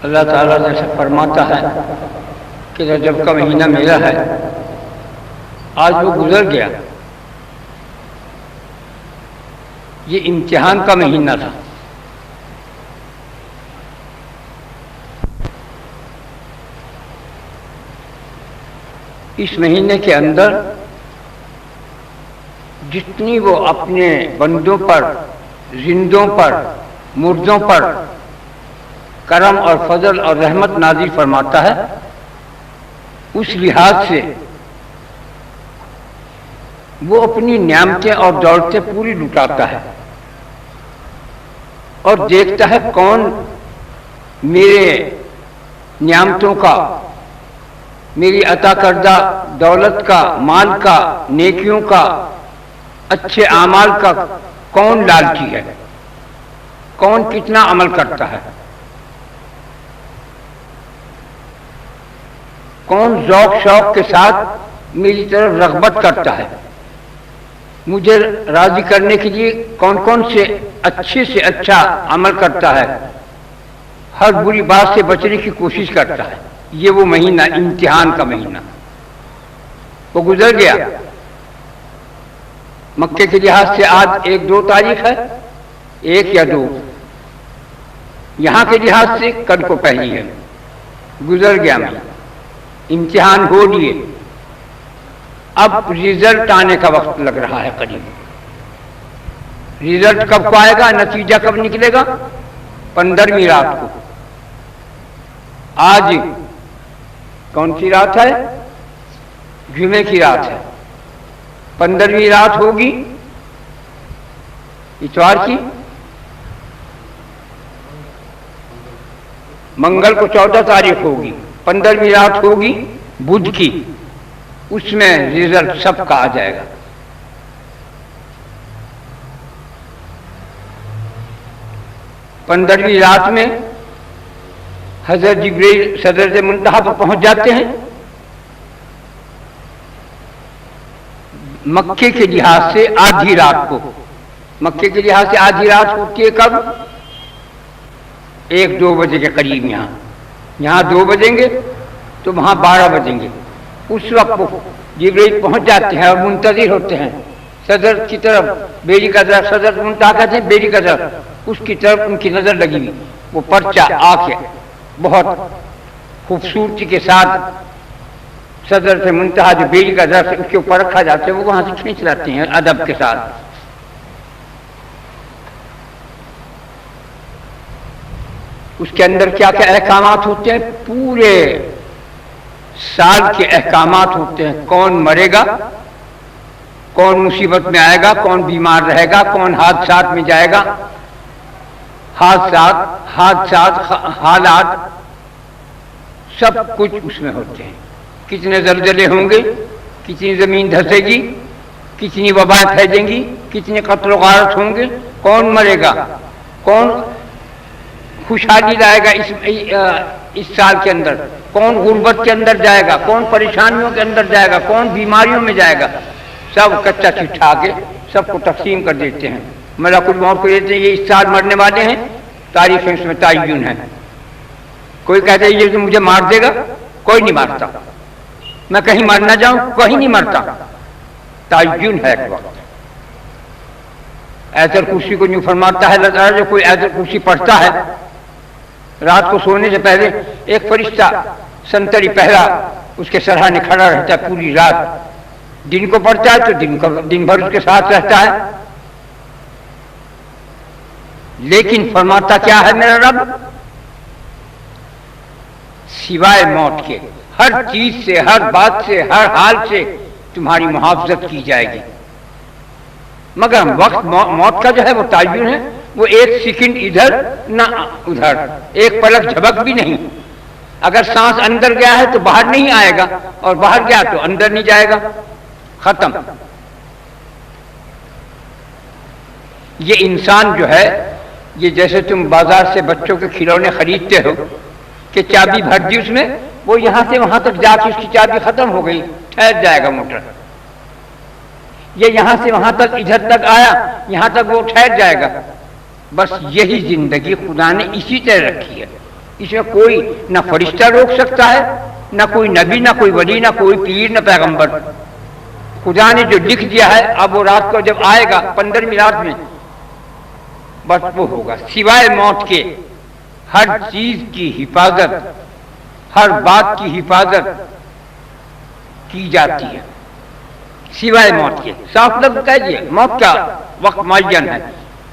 اللہ تعالیٰ جیسے فرماتا ہے کہ رجب کا مہینہ میرا ہے، آج وہ گزر گیا، یہ امتحان کا مہینہ تھا۔ اس مہینے کے اندر جتنی وہ اپنے بندوں پر، زندوں پر، مردوں پر کرم اور فضل اور رحمت نازل فرماتا ہے، اس لحاظ سے وہ اپنی نعمتیں اور دولتیں پوری لٹاتا ہے اور دیکھتا ہے کون میرے نعمتوں کا، میری عطا کردہ دولت کا، مال کا، نیکیوں کا، اچھے اعمال کا کون لالچی ہے، کون کتنا عمل کرتا ہے، کون ذوق شوق کے ساتھ میری طرف رغبت کرتا ہے، مجھے راضی کرنے کے لیے کون کون سے اچھا عمل کرتا ہے، ہر بری بات سے بچنے کی کوشش کرتا ہے۔ یہ وہ مہینہ، امتحان کا مہینہ، وہ گزر گیا۔ مکے کے لحاظ سے آج 1-2 تاریخ ہے، 1 یا 2، یہاں کے لحاظ سے کل کو پہلی ہے، گزر گیا مہینہ، امتحان ہو لیے، اب ریزلٹ آنے کا وقت لگ رہا ہے قریب۔ ریزلٹ کب کو آئے گا، نتیجہ کب نکلے گا؟ 15ویں رات کو۔ آج کون سی رات ہے؟ جمعے کی رات ہے۔ 15ویں رات ہوگی اتوار کی، منگل کو 14 تاریخ ہوگی، 15ویں رات ہوگی بدھ کی، اس میں رزلٹ سب کا آ جائے گا۔ پندرہویں رات میں حضرت جبریل صدرۃ منتہا پر پہنچ جاتے ہیں۔ مکے کے لحاظ سے آدھی رات کو، مکے کے لحاظ سے آدھی رات ہوتی ہے کب؟ 1-2 بجے کے قریب۔ یہاں 2 بجیں گے تو وہاں 12 بجیں گے۔ اس وقت وہ جبریل پہنچ جاتے ہیں اور منتظر ہوتے ہیں صدر کی طرف، بیری کا طرف، صدر منتہا کہتے ہیں بیری کا طرف، اس کی طرف ان کی نظر لگی ہوئی، وہ پرچہ آ کے بہت خوبصورتی کے ساتھ صدر سے منتہا جو بیری کا طرف اس کے اوپر رکھا جاتا ہے، وہ وہاں سے کھینچ لاتے ہیں ادب کے ساتھ۔ اس کے اندر کیا کیا احکامات ہوتے ہیں؟ پورے سال کے احکامات ہوتے ہیں۔ کون مرے گا، کون مصیبت میں آئے گا، کون بیمار رہے گا، کون حادثات میں جائے گا، حادثات حالات سب کچھ اس میں ہوتے ہیں۔ کتنے زلزلے ہوں گے، کتنی زمین دھسے گی، کتنی وبائیں پھیلیں گی، کتنے قتل و غارت ہوں گے، کون مرے گا، کون خوشحالی لائے گا اس سال کے اندر، کون غربت کے اندر جائے گا، کون پریشانیوں کے اندر جائے گا، کون بیماریوں میں جائے گا، سب کچا چٹھا کے سب کو تقسیم کر دیتے ہیں۔ ملک الموت کو دیتے ہیں، یہ اس سال مرنے والے ہیں، تاریخیں اس میں تعین ہے۔ کوئی کہتا ہے یہ مجھے مار دے گا، کوئی نہیں مارتا۔ میں کہیں مر نہ جاؤں، کہیں نہیں مرتا، تعین ہے ایک وقت۔ ایت الکرسی کو یوں فرماتا ہے اللہ تعالیٰ، جو کوئی ایت الکرسی پڑھتا ہے رات کو سونے سے پہلے، ایک فرشتہ سنتری پہرا اس کے سرہانے کھڑا رہتا ہے پوری رات۔ دن کو پڑھتا ہے تو دن بھر اس کے ساتھ رہتا ہے۔ لیکن فرماتا کیا ہے میرا رب؟ سوائے موت کے ہر چیز سے، ہر بات سے، ہر حال سے تمہاری محافظت کی جائے گی، مگر وقت موت کا جو ہے وہ تعین ہے، وہ 1 سیکنڈ ادھر نہ ادھر، ایک پلک جھپک بھی نہیں۔ اگر سانس اندر گیا ہے تو باہر نہیں آئے گا، اور باہر گیا تو اندر نہیں جائے گا، ختم۔ یہ انسان جو ہے، یہ جیسے تم بازار سے بچوں کے کھلونے خریدتے ہو کہ چابی بھر دی اس میں، وہ یہاں سے وہاں تک جا کے اس کی چابی ختم ہو گئی، ٹھہر جائے گا موٹر۔ یہ یہاں سے وہاں تک، ادھر تک آیا، یہاں تک وہ ٹھہر جائے گا۔ بس یہی زندگی خدا نے اسی طرح رکھی ہے۔ اس میں کوئی نہ فرشتہ روک سکتا ہے، نہ کوئی نبی، نہ کوئی ولی، نہ کوئی پیر، نہ پیغمبر۔ خدا نے جو لکھ دیا ہے اب وہ رات کو جب آئے گا 15ویں رات میں بس وہ ہوگا۔ سوائے موت کے ہر چیز کی حفاظت، ہر بات کی حفاظت کی جاتی ہے سوائے موت کے۔ صاف لفظ کہہ دیے، موت کا وقت معین ہے،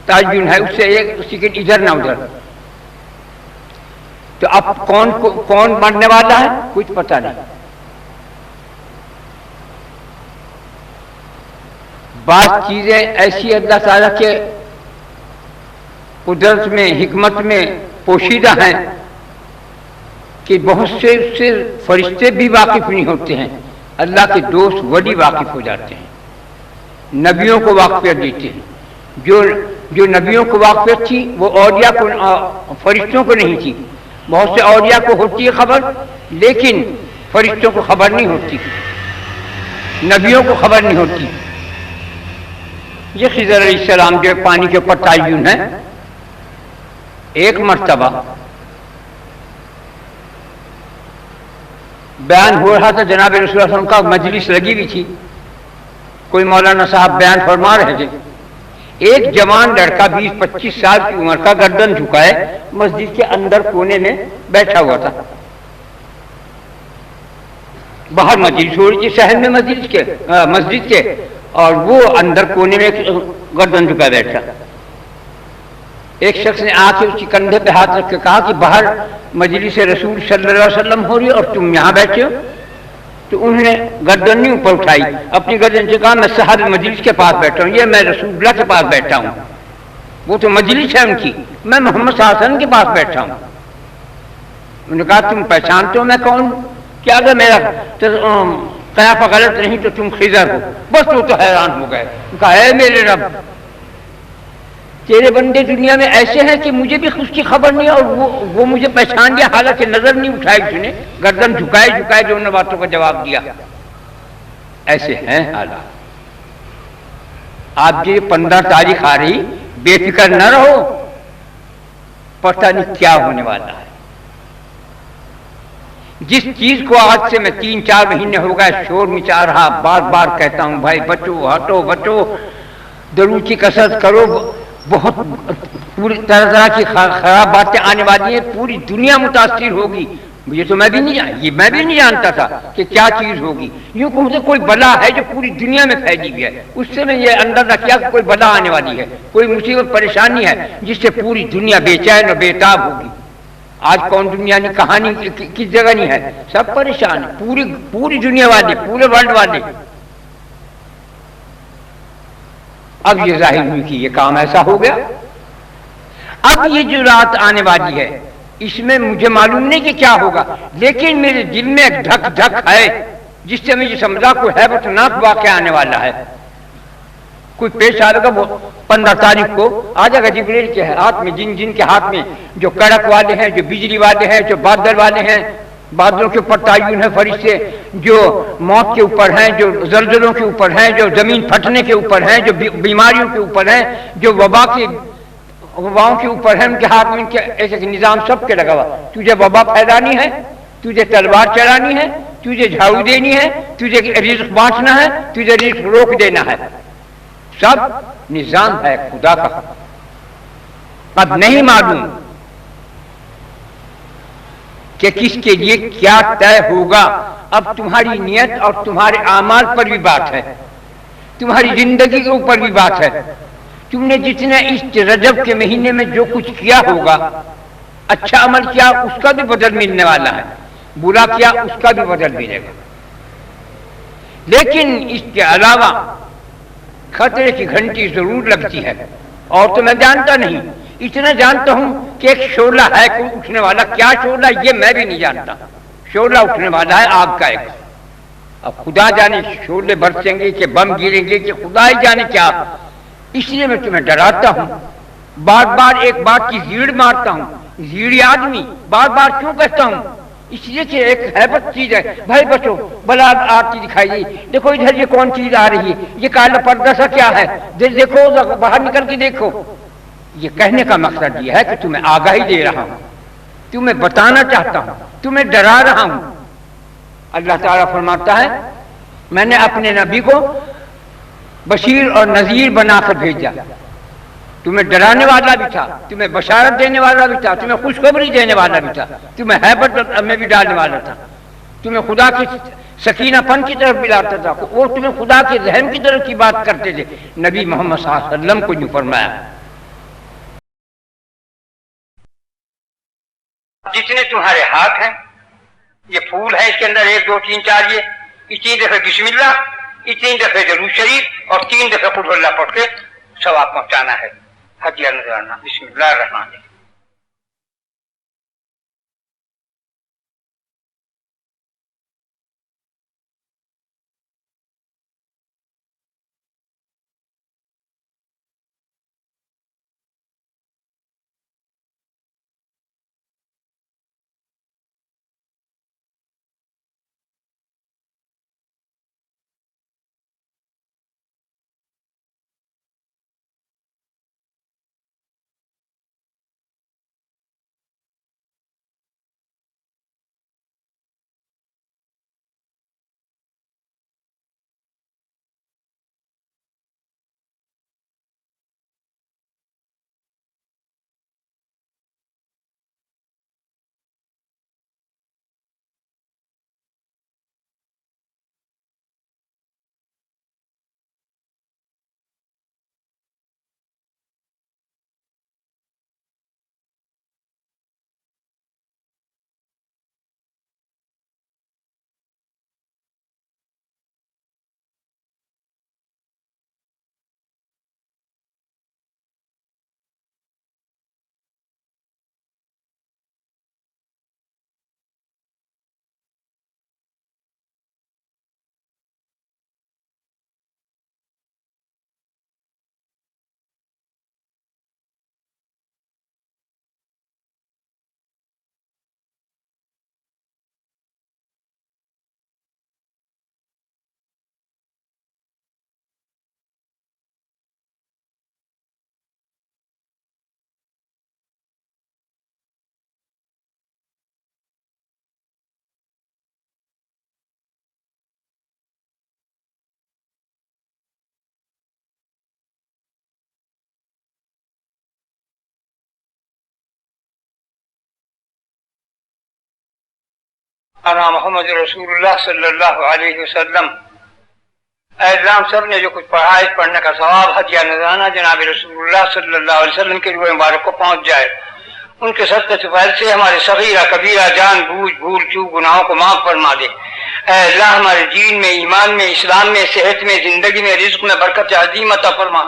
تعین ہے، اس سے ایک سیکنڈ ادھر نہ ادھر۔ تو اب کون مرنے والا ہے کچھ پتہ نہیں۔ بعض چیزیں ایسی اللہ تعالیٰ کے قدرت میں، حکمت میں پوشیدہ ہیں کہ بہت سے اس سے فرشتے بھی واقف نہیں ہوتے ہیں، اللہ کے دوست ولی واقف ہو جاتے ہیں، نبیوں کو واقفیت دیتے ہیں۔ جو نبیوں کو واقفیت تھی وہ اولیاء کو، فرشتوں کو نہیں تھی۔ بہت سے اولیاء کو ہوتی ہے خبر، لیکن فرشتوں کو خبر نہیں ہوتی، نبیوں کو خبر نہیں ہوتی۔ یہ خضر علیہ السلام جو پانی کے اوپر تعین ہے، ایک مرتبہ بیان ہو رہا تھا، جناب رسول اللہ صلی اللہ علیہ وسلم کا مجلس لگی ہوئی تھی، کوئی مولانا صاحب بیان فرما رہے تھے، ایک جوان لڑکا 20-25 سال کی عمر کا گردن جھکائے مسجد کے اندر کونے میں بیٹھا ہوا تھا۔ باہر مجلس ہو رہی تھی شہر میں مسجد کے، اور وہ اندر کونے میں گردن جھکائے بیٹھا۔ ایک شخص نے آ کے اس کے کندھے پہ ہاتھ رکھ کے کہا کہ باہر مجلس رسول صلی اللہ علیہ وسلم ہو رہی ہے اور تم یہاں بیٹھے ہو۔ تو انہوں نے گردن نہیں اوپر اٹھائی، اپنی گردن سے کہا میں صاحب مجلس کے پاس بیٹھا ہوں، یہ میں رسول اللہ کے پاس بیٹھا ہوں، وہ تو مجلس ہے ان کی، میں محمد صلی اللہ علیہ وسلم کے پاس بیٹھا ہوں۔ انہوں نے کہا تم پہچانتے ہو میں کون ہوں؟ کیا اگر میرا قیافہ غلط نہیں تو تم خضر ہو۔ بس وہ تو حیران ہو گئے، کہا اے میرے رب، تیرے بندے دنیا میں ایسے ہیں کہ مجھے بھی اس کی خبر نہیں، اور وہ مجھے پہچان لیا، حالانکہ نظر نہیں اٹھائی اس نے، گردن جھکائے جو ان باتوں کا جواب دیا۔ ایسے ہیں حالات۔ آپ یہ 15 تاریخ آ رہی، بے فکر نہ رہو، پتہ نہیں کیا ہونے والا ہے۔ جس چیز کو آج سے میں 3-4 مہینے ہو گئے شور مچا رہا، بار بار کہتا ہوں بھائی بچو، ہٹو بچو، درود کی کثرت کرو، بہت پوری طرح کی خراب باتیں آنے والی ہیں، پوری دنیا متاثر ہوگی۔ یہ تو میں بھی نہیں جانتا تھا کہ کیا چیز ہوگی۔ یوں کہ مجھے کوئی بلا ہے جو پوری دنیا میں پھیلی ہوئی ہے، اس سے میں یہ اندازہ کیا کہ کوئی بلا آنے والی ہے، کوئی مصیبت پریشانی ہے جس سے پوری دنیا بے چین اور بے تاب ہوگی۔ آج کون دنیا کی کہانی کس جگہ نہیں ہے، سب پریشان ہیں، پوری دنیا والے، پورے ورلڈ والے۔ اب یہ ظاہر ہوئی کہ یہ کام ایسا ہو گیا۔ اب یہ جو رات آنے والی ہے اس میں مجھے معلوم نہیں کہ کیا ہوگا، لیکن میرے دل میں ایک دھک دھک ہے جس سے مجھے سمجھا کوئی ہیبتناک واقعہ آنے والا ہے، کوئی پیش آئے گا۔ وہ 15 تاریخ کو آ جائے گا جبریل کے ہاتھ میں، جن کے ہاتھ میں جو کڑک والے ہیں، جو بجلی والے ہیں، جو بادل والے ہیں، بادلوں کے اوپر تعین ہے فرشتے، جو موت کے اوپر ہیں، جو زلزلوں کے اوپر ہیں، جو زمین پھٹنے کے اوپر ہیں، جو بیماریوں کے اوپر ہیں، جو وباؤں کے اوپر ہیں، ان کے ہاتھ میں ان کے ایک نظام سب کے لگا ہوا۔ تجھے وبا پھیلانی ہے، تجھے تلوار چلانی ہے، تجھے جھاڑو دینی ہے، تجھے رزق بانٹنا ہے، تجھے رزق روک دینا ہے، سب نظام ہے خدا کا۔ اب نہیں معلوم کہ کس کے لیے کیا طے ہوگا۔ اب تمہاری نیت اور تمہارے اعمال پر بھی بات ہے، تمہاری زندگی کے اوپر بھی بات ہے۔ تم نے جتنے اس رجب کے مہینے میں جو کچھ کیا ہوگا، اچھا عمل کیا اس کا بھی بدل ملنے والا ہے، برا کیا اس کا بھی بدل ملے گا۔ لیکن اس کے علاوہ خطرے کی گھنٹی ضرور لگتی ہے، اور تو میں جانتا نہیں، اتنا جانتا ہوں کہ ایک شعلہ ہے کوئی اٹھنے والا، کیا شعلہ یہ میں بھی نہیں جانتا، شعلہ اٹھنے والا ہے آگ کا ایک۔ اب خدا جانے شعلے برسیں گے کہ بم گریں گے کہ خدا ہی جانے کیا، اس لیے میں تمہیں ڈراتا ہوں، بار بار ایک بات کی زیڑ مارتا ہوں۔ زیڑی آدمی بار بار کیوں کہتا ہوں؟ اس لیے کہ ایک ہیبت چیز ہے، بھائی بچو بلا آتی دکھائی دی، دیکھو ادھر یہ کون چیز آ رہی ہے، یہ کالا پردہ سا کیا ہے، دیکھو باہر نکل کے دیکھو۔ یہ کہنے کا مقصد یہ ہے کہ تمہیں آگاہی دے رہا ہوں تمہیں بتانا چاہتا ہوں، تمہیں ڈرا رہا ہوں۔ اللہ تعالیٰ فرماتا ہے میں نے اپنے نبی کو بشیر اور نذیر بنا کر بھیجا، تمہیں ڈرانے والا بھی تھا، تمہیں بشارت دینے والا بھی تھا، تمہیں خوشخبری دینے والا بھی تھا، تمہیں ہیبت میں بھی ڈالنے والا تھا، تمہیں خدا کی سکینہ پن کی طرف بھی لاتا تھا، وہ تمہیں خدا کے رحم کی طرف کی بات کرتے تھے۔ نبی محمد صلی اللہ علیہ وسلم کو یوں فرمایا جتنے تمہارے ہاتھ ہیں یہ پھول ہے، اس کے اندر 1 2 3 4 یہ اتنی دفعہ بسم اللہ، اتنی دفعہ درود شریف اور 3 دفعہ قل اللہ پڑھ کے ثواب پہنچانا ہے، ہدیہ نذرانہ۔ بسم اللہ الرحمن الرحیم۔ انا محمد رسول اللہ صلی اللہ علیہ وسلم۔ اے اللہ ہم سب نے جو کچھ پڑھا ہے پڑھنے کا ثواب ہدیہ نذرانہ جناب رسول اللہ صلی اللہ علیہ وسلم کے روح مبارک کو پہنچ جائے، ان کے صدقے سے فضل سے ہمارے صغیرہ کبیرہ جان بوجھ بھول چوک گناہوں کو معاف فرما دے۔ اے اللہ ہمارے دین میں، ایمان میں، اسلام میں، صحت میں، زندگی میں، رزق میں برکت عظیم عطا فرما۔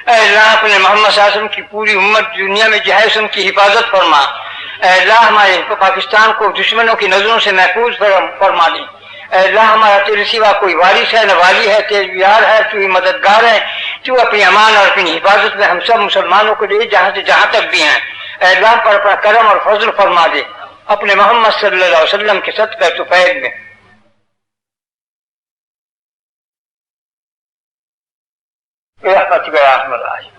اے اللہ اپنے محمد صلی اللہ علیہ وسلم کی پوری امت دنیا میں جہیز ان کی حفاظت فرما۔ اے اللہ ہمارے پاکستان کو دشمنوں کی نظروں سے محفوظ فرما دے۔ اے اللہ ہمارا تیرے سوا کوئی وارث ہے نہ والی ہے، تیرے یار ہے، تو ہی مددگار ہے، تو اپنی امان اور اپنی حفاظت میں ہم سب مسلمانوں کو دے جہاں سے جہاں تک بھی ہیں۔ اے اللہ پر اپنا کرم اور فضل فرما دے اپنے محمد صلی اللہ علیہ وسلم کے صدقہ طفیل میں۔ برحمتک یا ارحم الراحمین۔